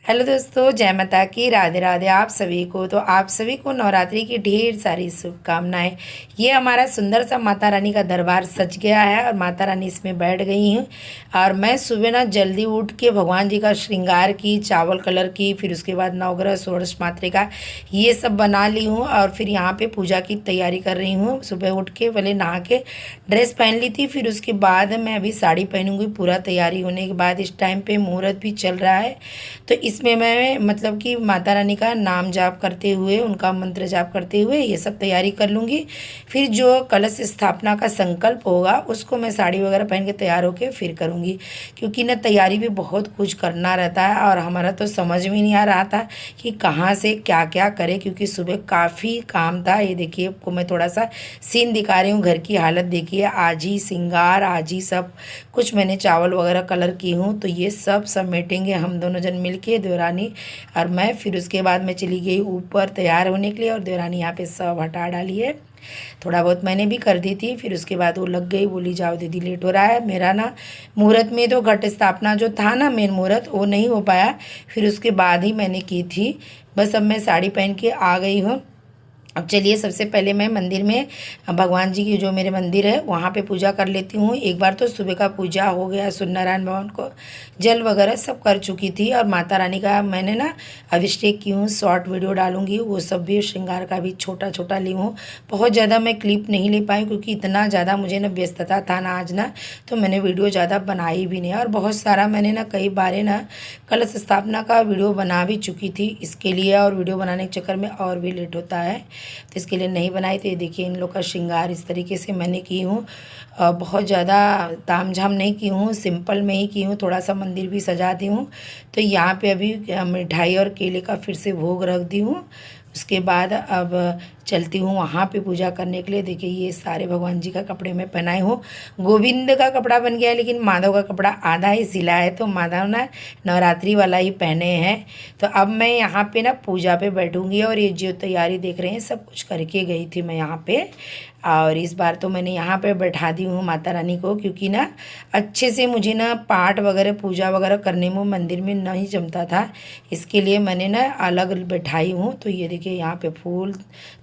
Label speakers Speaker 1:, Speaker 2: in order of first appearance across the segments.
Speaker 1: Hello दोस्तों, जय माता की, राधे राधे आप सभी को। तो आप सभी को नवरात्रि की ढेर सारी शुभकामनाएं। ये हमारा सुंदर सा माता रानी का दरबार सज गया है और माता रानी इसमें बैठ गई हैं। और मैं सुबह ना जल्दी उठ के भगवान जी का श्रृंगार की, चावल कलर की, फिर उसके बाद नवग्रह षोडश मातृका ये सब बना ली हूँ। और फिर यहाँ पे पूजा की तैयारी कर रही हूँ। सुबह उठ के पहले नहा के ड्रेस पहन ली थी, फिर उसके बाद मैं अभी साड़ी पहनूंगी। पूरा तैयारी होने के बाद इस टाइम पे मुहूर्त भी चल रहा है, तो इसमें मैं मतलब कि माता रानी का नाम जाप करते हुए, उनका मंत्र जाप करते हुए ये सब तैयारी कर लूँगी। फिर जो कलश स्थापना का संकल्प होगा उसको मैं साड़ी वगैरह पहन के तैयार होके फिर करूँगी, क्योंकि ना तैयारी भी बहुत कुछ करना रहता है और हमारा तो समझ में नहीं आ रहा था कि कहाँ से क्या क्या करें, क्योंकि सुबह काफ़ी काम था। ये देखिए, आपको मैं थोड़ा सा सीन दिखा रही हूँ। घर की हालत देखिए, आज ही श्रृंगार, आज ही सब कुछ मैंने चावल वगैरह कलर की हूँ। तो ये सब समेटेंगे हम दोनों जन मिलके, देवरानी और मैं। फिर उसके बाद मैं चली गई ऊपर तैयार होने के लिए और देवरानी यहाँ पे सब हटा डाली है। थोड़ा बहुत मैंने भी कर दी थी। फिर उसके बाद वो लग गई, बोली जाओ दीदी लेट हो रहा है। मेरा ना मुहूर्त में तो घट स्थापना जो था ना, मेन मुहूर्त, वो नहीं हो पाया। फिर उसके बाद ही मैंने की थी। बस अब मैं साड़ी पहन के आ गई हूँ। अब चलिए, सबसे पहले मैं मंदिर में, भगवान जी की जो मेरे मंदिर है वहाँ पे पूजा कर लेती हूँ। एक बार तो सुबह का पूजा हो गया, सत्यनारायण भगवान को जल वगैरह सब कर चुकी थी। और माता रानी का मैंने ना अभिषेक की हूँ, शॉर्ट वीडियो डालूंगी, वो सब भी श्रृंगार का भी छोटा छोटा ली हूँ। बहुत ज़्यादा मैं क्लिप नहीं ले पाई, क्योंकि इतना ज़्यादा मुझे ना व्यस्तता था ना आज ना, तो मैंने वीडियो ज़्यादा बनाई भी नहीं। और बहुत सारा मैंने ना कई बारे ना कलश स्थापना का वीडियो बना भी चुकी थी इसके लिए, और वीडियो बनाने के चक्कर में और भी लेट होता है, तो इसके लिए नहीं बनाई। तो ये देखिए, इन लोग का श्रृंगार इस तरीके से मैंने की हूँ। बहुत ज़्यादा तामझाम नहीं की हूँ, सिंपल में ही की हूँ। थोड़ा सा मंदिर भी सजा दी हूँ। तो यहाँ पे अभी मिठाई और केले का फिर से भोग रख दी हूँ। उसके बाद अब चलती हूँ वहाँ पे पूजा करने के लिए। देखिए, ये सारे भगवान जी का कपड़े मैं पहनाई हूँ। गोविंद का कपड़ा बन गया है, लेकिन माधव का कपड़ा आधा ही सिला है, तो माधव ना नवरात्रि वाला ही पहने हैं। तो अब मैं यहाँ पे ना पूजा पे बैठूंगी। और ये जो तैयारी देख रहे हैं सब कुछ करके गई थी मैं यहाँ पे। और इस बार तो मैंने यहाँ पे बैठा दी हूँ माता रानी को, क्योंकि ना अच्छे से मुझे ना पाठ वगैरह पूजा वगैरह करने में मंदिर में नहीं जमता था। इसके लिए मैंने ना अलग बैठाई हूँ। तो ये देखिए, यहाँ पे फूल,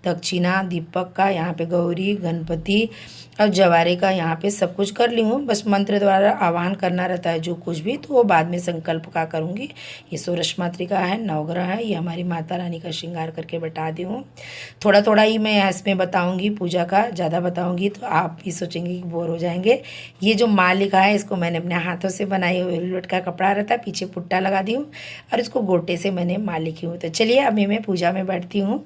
Speaker 1: दक्षिणा, दीपक का, यहाँ पे गौरी, गणपति और जवारे का यहाँ पे सब कुछ कर ली हूँ। बस मंत्र द्वारा आवाहन करना रहता है जो कुछ भी, तो वो बाद में संकल्प का करूँगी। ये षोडश मातृका है, नवग्रह है, ये हमारी माता रानी का श्रृंगार करके बता दी हूँ। थोड़ा थोड़ा ही मैं इसमें बताऊँगी पूजा का, ज़्यादा बताऊँगी तो आप भी सोचेंगे कि बोर हो जाएंगे। ये जो माँ लिखा है, इसको मैंने अपने हाथों से बनाई हुई, वेलवेट का कपड़ा रहता है, पीछे पुट्टा लगा दी हूँ और इसको गोटे से मैंने माँ लिखी हूँ। तो चलिए, अभी मैं पूजा में बैठती हूँ।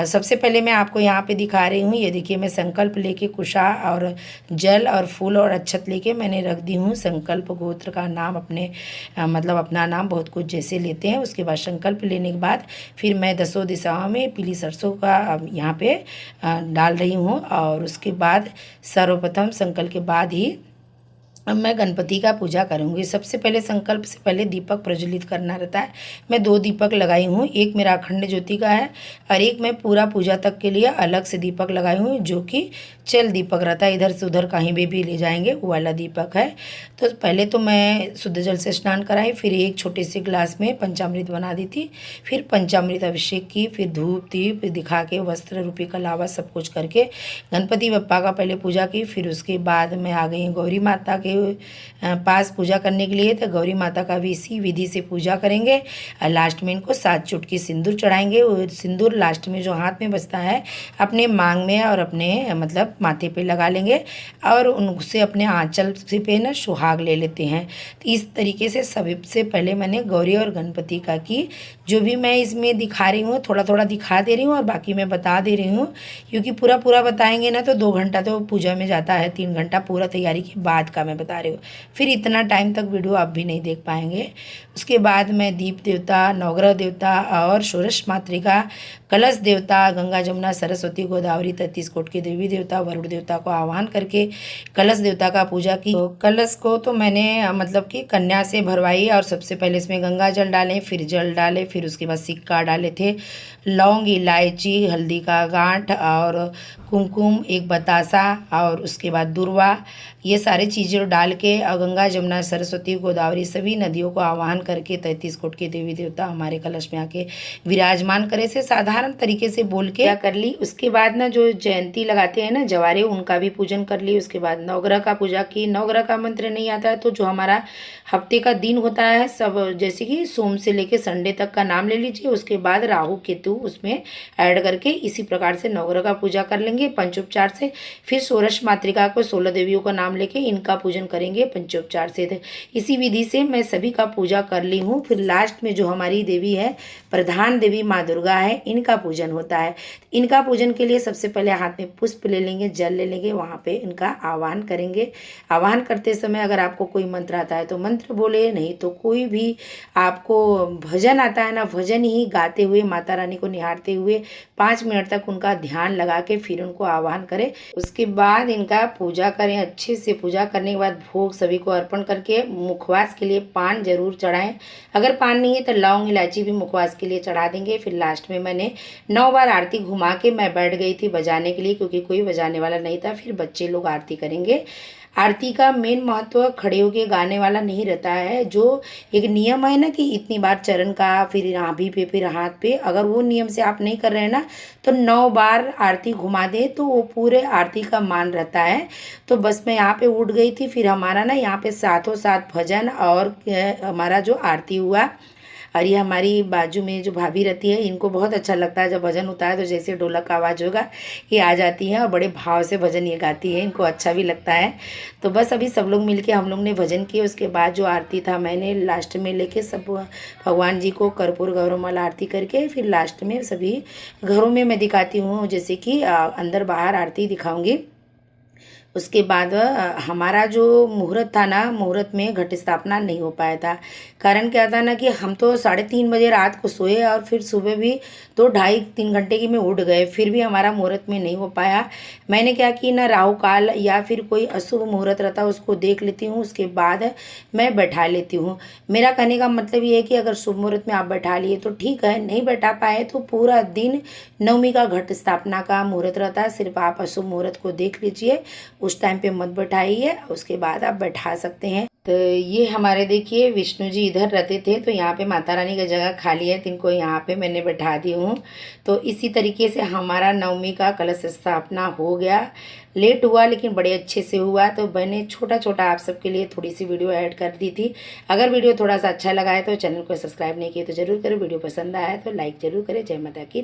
Speaker 1: सबसे पहले मैं आपको यहाँ पे दिखा रही हूँ। ये देखिए, मैं संकल्प लेके कुशा और जल और फूल और अक्षत लेके मैंने रख दी हूँ। संकल्प गोत्र का नाम अपने मतलब अपना नाम बहुत कुछ जैसे लेते हैं। उसके बाद संकल्प लेने के बाद फिर मैं दसों दिशाओं में पीली सरसों का यहाँ पे डाल रही हूँ। और उसके बाद सर्वप्रथम संकल्प के बाद ही अब मैं गणपति का पूजा करूँगी। सबसे पहले संकल्प से पहले दीपक प्रज्वलित करना रहता है। मैं 2 दीपक लगाई हूँ, एक मेरा अखंड ज्योति का है और एक मैं पूरा पूजा तक के लिए अलग से दीपक लगाई हूँ, जो कि चल दीपक रहता है, इधर से उधर कहीं भी ले जाएंगे वो वाला दीपक है। तो पहले तो मैं शुद्ध जल से स्नान कराई, फिर एक छोटे से गिलास में पंचामृत बना दी थी, फिर पंचामृत अभिषेक की, फिर धूप दीप दिखा के वस्त्र रूपी का लावा सब कुछ करके गणपति बप्पा का पहले पूजा की। फिर उसके बाद मैं आ गई गौरी माता के पास पूजा करने के लिए। तो गौरी माता का भी इसी विधि से पूजा करेंगे और लास्ट में इनको 7 चुटकी सिंदूर चढ़ाएंगे। वो सिंदूर लास्ट में जो हाथ में बचता है अपने मांग में और अपने मतलब माथे पे लगा लेंगे और उनसे अपने आंचल से पे ना सुहाग ले लेते हैं। तो इस तरीके से सबसे पहले मैंने गौरी और गणपति का की। जो भी मैं इसमें दिखा रही हूँ थोड़ा थोड़ा दिखा दे रही हूँ और बाकी मैं बता दे रही हूँ, क्योंकि पूरा पूरा बताएंगे ना तो 2 घंटा तो पूजा में जाता है, 3 घंटा पूरा तैयारी के बाद का मैं बता रही हूँ। फिर इतना टाइम तक वीडियो आप भी नहीं देख पाएंगे। उसके बाद मैं दीप देवता, नवग्रह देवता और षोडश मातृका, कलश देवता गंगा जमुना सरस्वती गोदावरी 33 कोट के देवी देवता वरुण देवता को आह्वान करके कलश देवता का पूजा की। तो कलश को तो मैंने मतलब कि कन्या से भरवाई और सबसे पहले इसमें गंगा जल डालें, फिर जल डाले, फिर उसके बाद सिक्का डाले थे, लौंग, इलायची, हल्दी का गांठ और कुमकुम, एक बतासा और उसके बाद दुर्वा, ये सारी चीज़ें डाल के और गंगा जमुना सरस्वती गोदावरी सभी नदियों को आह्वान करके 33 कोट के देवी देवता हमारे कलश में आके विराजमान करे से साधारण तरीके से बोल के क्या कर ली। उसके बाद ना जो जयंती लगाते हैं ना जवारे, उनका भी पूजन कर ली। उसके बाद नवग्रह का पूजा की। नवग्रह का मंत्र नहीं आता है तो जो हमारा हफ्ते का दिन होता है सब, जैसे कि सोम से लेके संडे तक का नाम ले लीजिए, उसके बाद राहु केतु उसमें ऐड करके इसी प्रकार से नवग्रह का पूजा कर लेंगे पंचोपचार से। फिर षोडश मातृका को 16 देवियों का नाम लेके इनका पूजन करेंगे पंचोपचार से। इसी विधि से मैं सभी का पूजा कर ली हूँ। फिर लास्ट में जो हमारी देवी है, प्रधान देवी माँ दुर्गा है, इनका पूजन होता है। इनका पूजन के लिए सबसे पहले हाथ में पुष्प ले लेंगे, जल ले लेंगे, वहाँ पे इनका आह्वान करेंगे। आह्वान करते समय अगर आपको कोई मंत्र आता है तो मंत्र बोले, नहीं तो कोई भी आपको भजन आता है ना, भजन ही गाते हुए माता रानी को निहारते हुए 5 मिनट तक उनका ध्यान लगा के फिर उनको आह्वान करें। उसके बाद इनका पूजा करें। अच्छे से पूजा करने के बाद भोग सभी को अर्पण करके मुखवास के लिए पान जरूर चढ़ाएं। अगर पान नहीं है तो लौंग इलायची भी मुखवास के लिए चढ़ा देंगे। फिर लास्ट में मैंने 9 बार आरती घुमा के मैं बैठ गई थी बजाने के लिए, क्योंकि कोई बजाने वाला नहीं था। फिर बच्चे लोग आरती करेंगे। आरती का मेन महत्व खड़े होके गाने वाला नहीं रहता है। जो एक नियम है ना कि इतनी बार चरण का, फिर नाभि पे, फिर हाथ पे, अगर वो नियम से आप नहीं कर रहे हैं ना तो 9 बार आरती घुमा दे तो वो पूरे आरती का मान रहता है। तो बस मैं यहाँ पे उठ गई थी। फिर हमारा ना यहाँ पे साथों साथ भजन और हमारा जो आरती हुआ। और ये हमारी बाजू में जो भाभी रहती है, इनको बहुत अच्छा लगता है जब भजन होता है तो जैसे ढोलक का आवाज़ होगा ये आ जाती है और बड़े भाव से भजन ये गाती है, इनको अच्छा भी लगता है। तो बस अभी सब लोग मिलके हम लोग ने भजन किए। उसके बाद जो आरती था मैंने लास्ट में लेके सब भगवान जी को कर्पूर गौरवमाला आरती करके फिर लास्ट में सभी घरों में मैं दिखाती हूँ, जैसे कि अंदर बाहर आरती दिखाऊंगी। उसके बाद हमारा जो मुहूर्त था ना, मुहूर्त में घट स्थापना नहीं हो पाया था। कारण क्या था ना कि हम तो 3:30 बजे रात को सोए और फिर सुबह भी 2-2.5-3 घंटे की में उठ गए, फिर भी हमारा मुहूर्त में नहीं हो पाया। मैंने क्या कि ना राहु काल या फिर कोई अशुभ मुहूर्त रहता है उसको देख लेती हूँ, उसके बाद मैं बैठा लेती हूँ। मेरा कहने का मतलब ये है कि अगर शुभ मुहूर्त में आप बैठा लिए तो ठीक है, नहीं बैठा पाए तो पूरा दिन नवमी का घट स्थापना का मुहूर्त रहता है। सिर्फ आप अशुभ मुहूर्त को देख लीजिए, उस टाइम पे मत बैठाइए, उसके बाद आप बैठा सकते हैं। तो ये हमारे देखिए विष्णु जी इधर रहते थे तो यहाँ पे माता रानी की जगह खाली है तो इनको यहाँ पे मैंने बैठा दी हूँ। तो इसी तरीके से हमारा नवमी का कलश स्थापना हो गया। लेट हुआ लेकिन बड़े अच्छे से हुआ। तो मैंने छोटा छोटा आप सबके लिए थोड़ी सी वीडियो ऐड कर दी थी। अगर वीडियो थोड़ा सा अच्छा लगा है तो चैनल को सब्सक्राइब नहीं किया तो जरूर करें। वीडियो पसंद आया है तो लाइक जरूर करें। जय माता की।